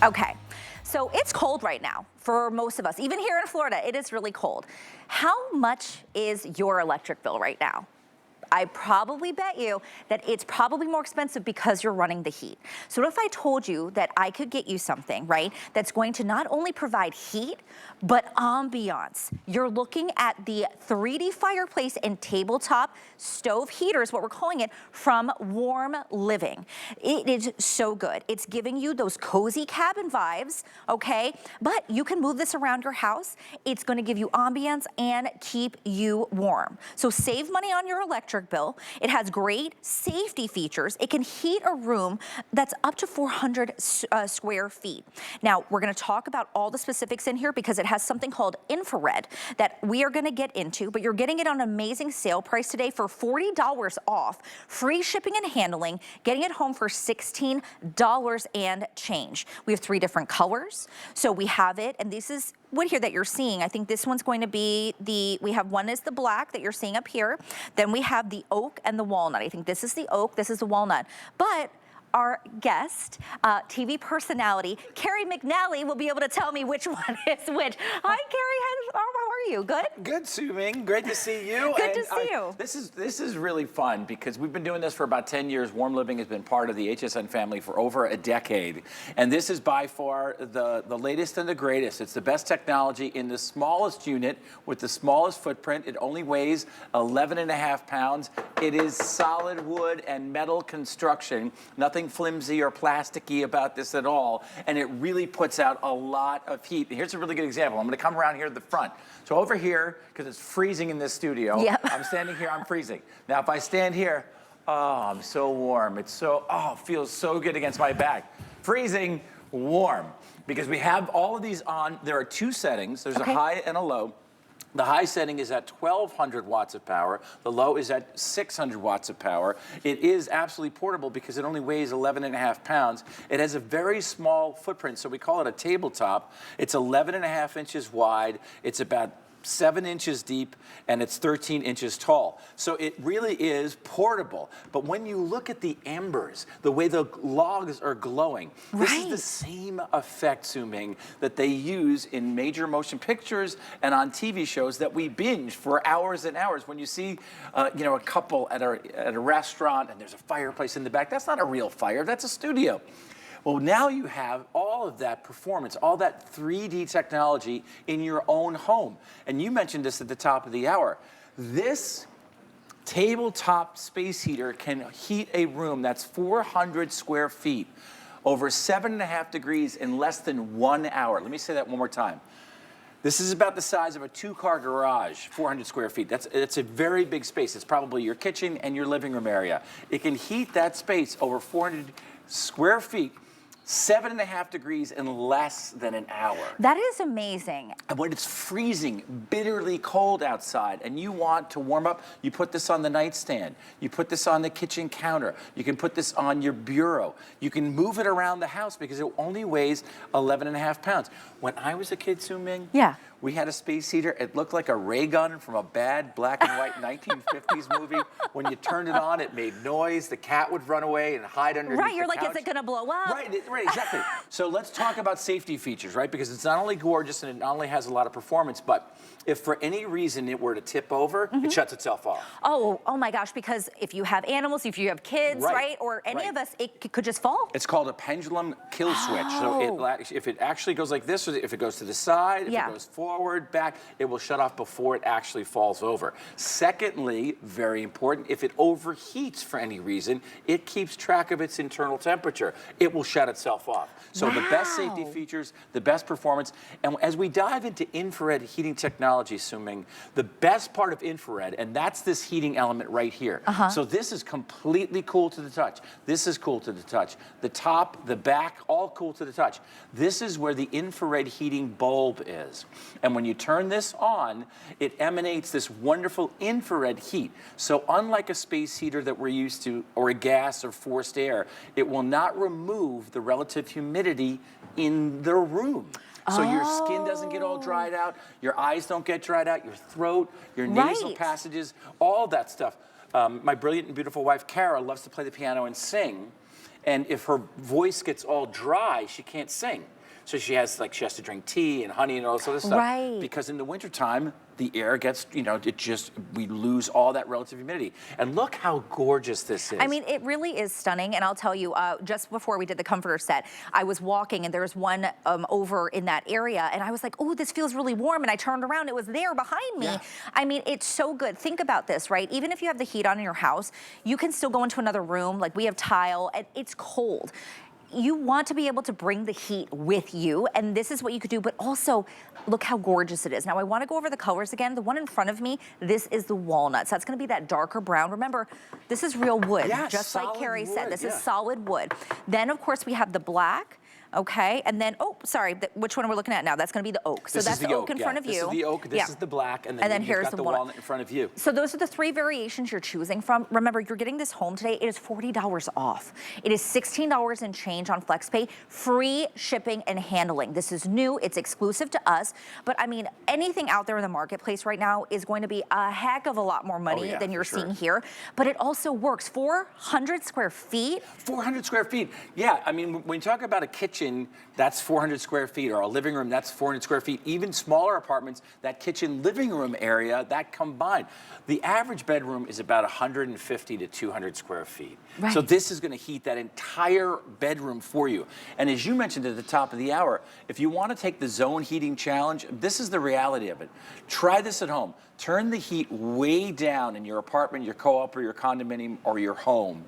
Okay, so it's cold right now for most of us. Even here in Florida, it is really cold. How much is your electric bill right now? I probably bet you that it's probably more expensive because you're running the heat. So what if I told you that I could get you something, right, that's going to not only provide heat, but ambiance. You're looking at the 3D fireplace and tabletop stove heater is what we're calling it, from Warm Living. It is so good. It's giving you those cozy cabin vibes, okay? But you can move this around your house. It's gonna give you ambiance and keep you warm. So save money on your electric bill. It has great safety features. It can heat a room that's up to 400 square feet. Now, we're gonna talk about all the specifics in here because it has something called infrared that we are gonna get into, but you're getting it on an amazing sale price today for $40 off, free shipping and handling, getting it home for $16 and change. We have 3 different colors. So we have it, and this is wood here that you're seeing. I think this one's going to be we have one is the black that you're seeing up here. Then we have the oak and the walnut. I think this is the oak, this is the walnut. But our guest, TV personality, Carrie McNally, will be able to tell me which one is which. Hi, Carrie, how are you? Good? Good, Sue Ming. Great to see you. Good to see you. This is really fun because we've been doing this for about 10 years. Warm Living has been part of the HSN family for over a decade. And this is by far the latest and the greatest. It's the best technology in the smallest unit with the smallest footprint. It only weighs 11.5 pounds. It is solid wood and metal construction. Nothing flimsy or plasticky about this at all, and it really puts out a lot of heat. Here's a really good example. I'm going to come around here to the front. So over here, because it's freezing in this studio, yep. I'm standing here, I'm freezing. Now if I stand here, oh, I'm so warm. It feels so good against my back. Freezing, warm. Because we have all of these on. There are 2 settings. There's a high and a low. The high setting is at 1,200 watts of power. The low is at 600 watts of power. It is absolutely portable because it only weighs 11.5 pounds. It has a very small footprint, so we call it a tabletop. It's 11.5 inches wide. It's about 7 inches deep, and it's 13 inches tall. So it really is portable. But when you look at the embers, the way the logs are glowing, this is the same effect, Sue Ming, that they use in major motion pictures and on TV shows that we binge for hours and hours. When you see, a couple at a restaurant and there's a fireplace in the back, that's not a real fire, that's a studio. Well, now you have all of that performance, all that 3D technology in your own home. And you mentioned this at the top of the hour. This tabletop space heater can heat a room that's 400 square feet over 7.5 degrees in less than 1 hour. Let me say that one more time. This is about the size of a 2-car garage, 400 square feet. It's a very big space. It's probably your kitchen and your living room area. It can heat that space over 400 square feet 7.5 degrees in less than an hour. That is amazing. And when it's freezing, bitterly cold outside, and you want to warm up, you put this on the nightstand. You put this on the kitchen counter. You can put this on your bureau. You can move it around the house because it only weighs 11.5 pounds. When I was a kid, Sue Ming, we had a space heater. It looked like a ray gun from a bad black and white 1950s movie. When you turned it on, it made noise. The cat would run away and hide underneath the couch. Right, you're like, is it gonna blow up? Right, exactly. So let's talk about safety features, right? Because it's not only gorgeous and it not only has a lot of performance, but if for any reason it were to tip over, it shuts itself off. Oh my gosh, because if you have animals, if you have kids, right? Or any of us, it could just fall. It's called a pendulum kill switch. So if it actually goes like this, or if it goes to the side, if it goes forward, back, it will shut off before it actually falls over. Secondly, very important, if it overheats for any reason, it keeps track of its internal temperature. It will shut itself off. So the best safety features, the best performance, and as we dive into infrared heating technology, Sue Ming, the best part of infrared, and that's this heating element right here. So this is completely cool to the touch. This is cool to the touch. The top, the back, all cool to the touch. This is where the infrared heating bulb is. And when you turn this on, it emanates this wonderful infrared heat. So unlike a space heater that we're used to, or a gas or forced air, it will not remove the relative humidity in the room. So your skin doesn't get all dried out, your eyes don't get dried out, your throat, your nasal passages, all that stuff. My brilliant and beautiful wife, Kara, loves to play the piano and sing. And if her voice gets all dry, she can't sing. So she has to drink tea and honey and all this other stuff. Right. Because in the wintertime, the air gets, we lose all that relative humidity. And look how gorgeous this is. I mean, it really is stunning. And I'll tell you, just before we did the comforter set, I was walking and there was one over in that area. And I was like, oh, this feels really warm. And I turned around, it was there behind me. Yeah. I mean, it's so good. Think about this, right? Even if you have the heat on in your house, you can still go into another room. Like we have tile and it's cold. You want to be able to bring the heat with you, and this is what you could do, but also look how gorgeous it is. Now I wanna go over the colors again. The one in front of me, this is the walnut. So that's gonna be that darker brown. Remember, this is real wood, just like Carrie said, this is solid wood. Then of course we have the black. Okay, and then, oh, sorry, which one we're looking at now? That's gonna be the oak. So that's the oak in front of you. This is the oak, this is the black, and then here's you've got the walnut in front of you. So those are the 3 variations you're choosing from. Remember, you're getting this home today. It is $40 off. It is $16 and change on FlexPay, free shipping and handling. This is new, it's exclusive to us, but I mean, anything out there in the marketplace right now is going to be a heck of a lot more money than you're seeing here, but it also works. 400 square feet. 400 square feet, yeah, I mean, when you talk about a kitchen, that's 400 square feet, or a living room, that's 400 square feet. Even smaller apartments, that kitchen living room area, that combined. The average bedroom is about 150 to 200 square feet. Right. So this is gonna heat that entire bedroom for you. And as you mentioned at the top of the hour, if you wanna take the zone heating challenge, this is the reality of it. Try this at home. Turn the heat way down in your apartment, your co-op, or your condominium, or your home.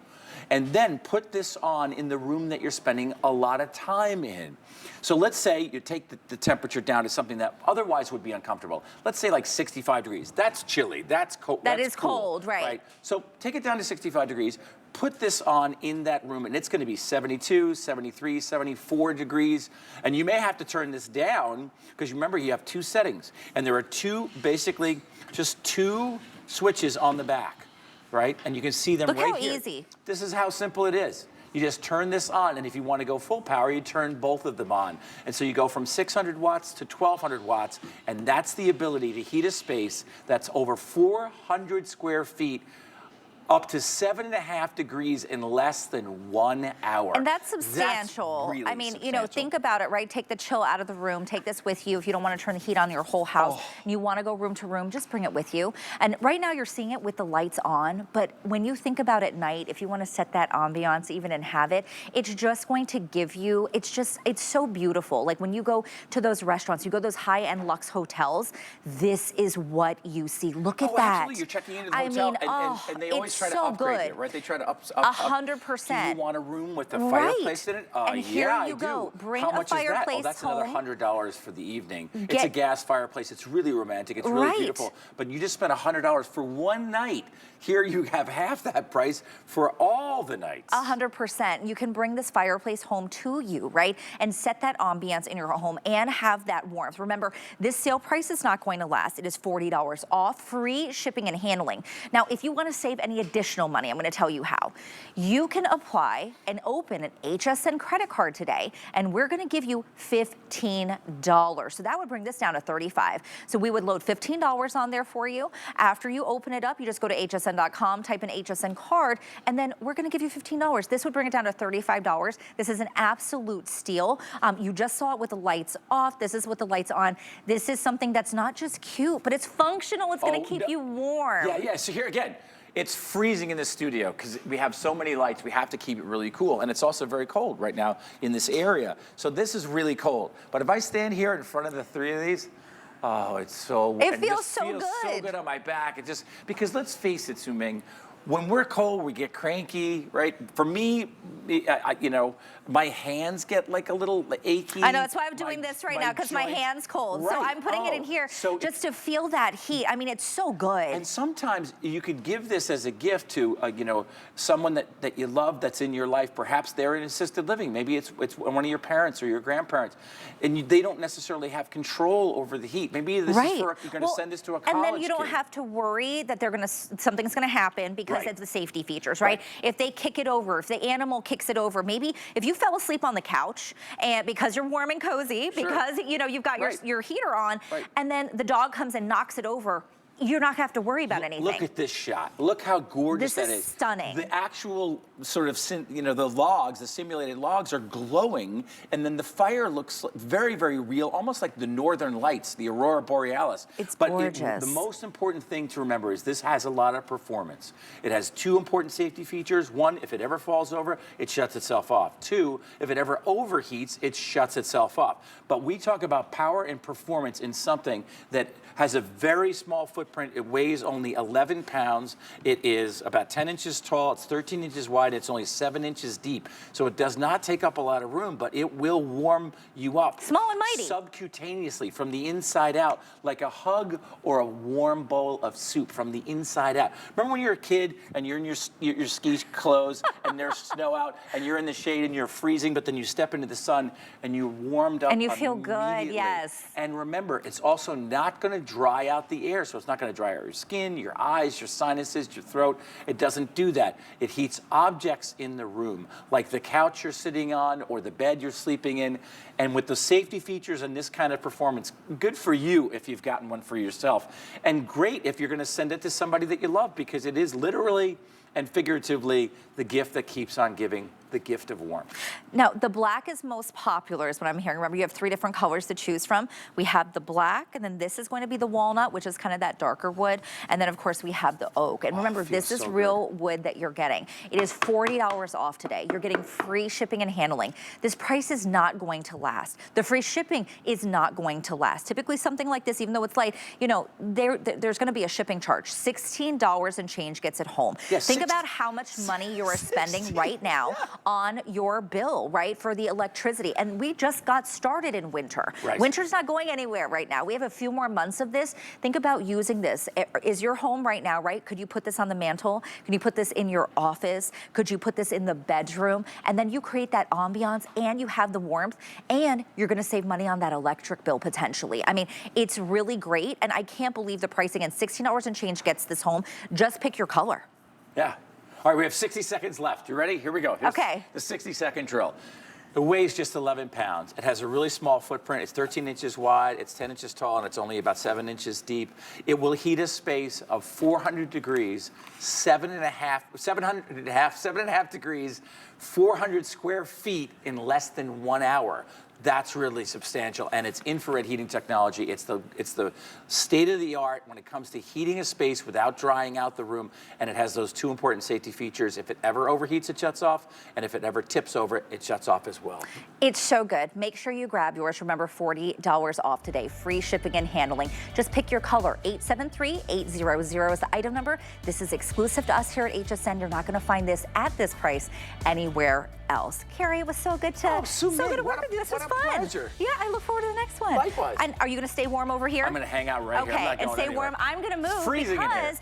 And then put this on in the room that you're spending a lot of time in. So let's say you take the temperature down to something that otherwise would be uncomfortable. Let's say like 65 degrees. That's chilly, that's cold. That is cold, right. So take it down to 65 degrees, put this on in that room, and it's gonna be 72, 73, 74 degrees. And you may have to turn this down, because remember you have 2 settings. And there are basically just 2 switches on the back. Right? And you can see them right here. Look how easy. This is how simple it is. You just turn this on, and if you want to go full power, you turn both of them on. And so you go from 600 watts to 1200 watts, and that's the ability to heat a space that's over 400 square feet, up to 7.5 degrees in less than 1 hour. And that's substantial. That's really I mean, substantial. think about it, right? Take the chill out of the room. Take this with you if you don't want to turn the heat on your whole house. And you want to go room to room, just bring it with you. And right now you're seeing it with the lights on, but when you think about at night, if you want to set that ambiance even and have it, it's just going to give you, it's so beautiful. Like when you go to those restaurants, you go to those high-end luxe hotels, this is what you see. Look at that. Absolutely. You're checking into the hotel, and they always try to upgrade it, right? They try to up. 100%. Do you want a room with a fireplace in it? And here yeah, you go. I do. Bring How a much fireplace is that? Oh, that's home. another $100 for the evening. It's a gas fireplace. It's really romantic. It's really beautiful. But you just spent $100 for one night. Here you have half that price for all the nights. 100%. You can bring this fireplace home to you, right? And set that ambiance in your home and have that warmth. Remember, this sale price is not going to last. It is $40 off, free shipping and handling. Now, if you want to save any additional money, I'm going to tell you how. You can apply and open an HSN credit card today, and we're going to give you $15. So that would bring this down to $35. So we would load $15 on there for you. After you open it up, you just go to hsn.com, type in HSN card, and then we're going to give you $15. This would bring it down to $35. This is an absolute steal. You just saw it with the lights off. This is with the lights on. This is something that's not just cute, but it's functional. It's going to keep you warm. Yeah. So here again, it's freezing in the studio because we have so many lights. We have to keep it really cool. And it's also very cold right now in this area. So this is really cold. But if I stand here in front of the 3 of these, oh, it's so... It feels so good. so good on my back. It just... Because let's face it, Su-Ming, when we're cold, we get cranky, right? For me, my hands get like a little achy. I know, that's why I'm doing this right now, because my hand's cold. Right. So I'm putting it in here just to feel that heat. I mean, it's so good. And sometimes you could give this as a gift to, someone that you love that's in your life. Perhaps they're in assisted living. Maybe it's one of your parents or your grandparents. And they don't necessarily have control over the heat. Maybe this is for, you're going to send this to a college And then you don't kid. have to worry that something's going to happen because of the safety features, right? If they kick it over, if the animal kicks it over, maybe if you fell asleep on the couch and because you're warm and cozy, because you've got your heater on, and then the dog comes and knocks it over, you're not gonna have to worry about anything. Look at this shot. Look how gorgeous This that is is. stunning. The actual sort of, the logs, the simulated logs are glowing, and then the fire looks very, very real, almost like the northern lights, the aurora borealis. It's but gorgeous. The most important thing to remember is this has a lot of performance. It has 2 important safety features. 1, if it ever falls over, it shuts itself off. 2, if it ever overheats, it shuts itself off. But we talk about power and performance in something that has a very small footprint. It weighs only 11 pounds. It is about 10 inches tall. It's 13 inches wide. It's only 7 inches deep. So it does not take up a lot of room, but it will warm you up. Small and mighty. Subcutaneously, from the inside out, like a hug or a warm bowl of soup from the inside out. Remember when you're a kid and you're in your ski clothes and there's snow out and you're in the shade and you're freezing, but then you step into the sun and you're warmed up And you feel good, immediately. yes. And remember, it's also not going to dry out the air, so it's not going to dry out your skin, your eyes, your sinuses, your throat. It doesn't do that. It heats objects in the room, like the couch you're sitting on or the bed you're sleeping in. And with the safety features and this kind of performance, good for you if you've gotten one for yourself. And great if you're going to send it to somebody that you love, because it is literally and figuratively the gift that keeps on giving, the gift of warmth. Now, the black is most popular is what I'm hearing. Remember, you have 3 different colors to choose from. We have the black, and then this is going to be the walnut, which is kind of that darker wood. And then, of course, we have the oak. And remember, this is so real wood that you're getting. It is $40 off today. You're getting free shipping and handling. This price is not going to last. The free shipping is not going to last. Typically, something like this, even though it's light, you know, there's going to be a shipping charge. $16 and change gets it home. Yes, Think about how much money you are spending right now on your bill, right, for the electricity. And we just got started in winter. Right. Winter's not going anywhere right now. We have a few more months of this. Think about using this. Is your home right now, right? Could you put this on the mantle? Can you put this in your office? Could you put this in the bedroom? And then you create that ambiance and you have the warmth and you're gonna save money on that electric bill potentially. I mean, it's really great. And I can't believe the pricing, and $16 and change gets this home. Just pick your color. Yeah. All right, we have 60 seconds left. You ready? Here we go. Here's Okay. the 60-second drill. It weighs just 11 pounds. It has a really small footprint. It's 13 inches wide, it's 10 inches tall, and it's only about 7 inches deep. It will heat a space of 400 degrees, 7.5 degrees, 400 square feet in less than 1 hour. That's really substantial, and it's infrared heating technology. It's the state of the art when it comes to heating a space without drying out the room, and it has those 2 important safety features. If it ever overheats, it shuts off, and if it ever tips over, it shuts off as well. It's so good. Make sure you grab yours. Remember, $40 off today. Free shipping and handling. Just pick your color. 873-800 is the item number. This is exclusive to us here at HSN. You're not going to find this at this price anywhere else. Carrie, it was so good to work with you. This was fun. Pleasure. Yeah, I look forward to the next one. Likewise. And are you going to stay warm over here? I'm going to hang out right here. I'm not Okay, and going stay anywhere. warm. I'm going to move Freezing in here. because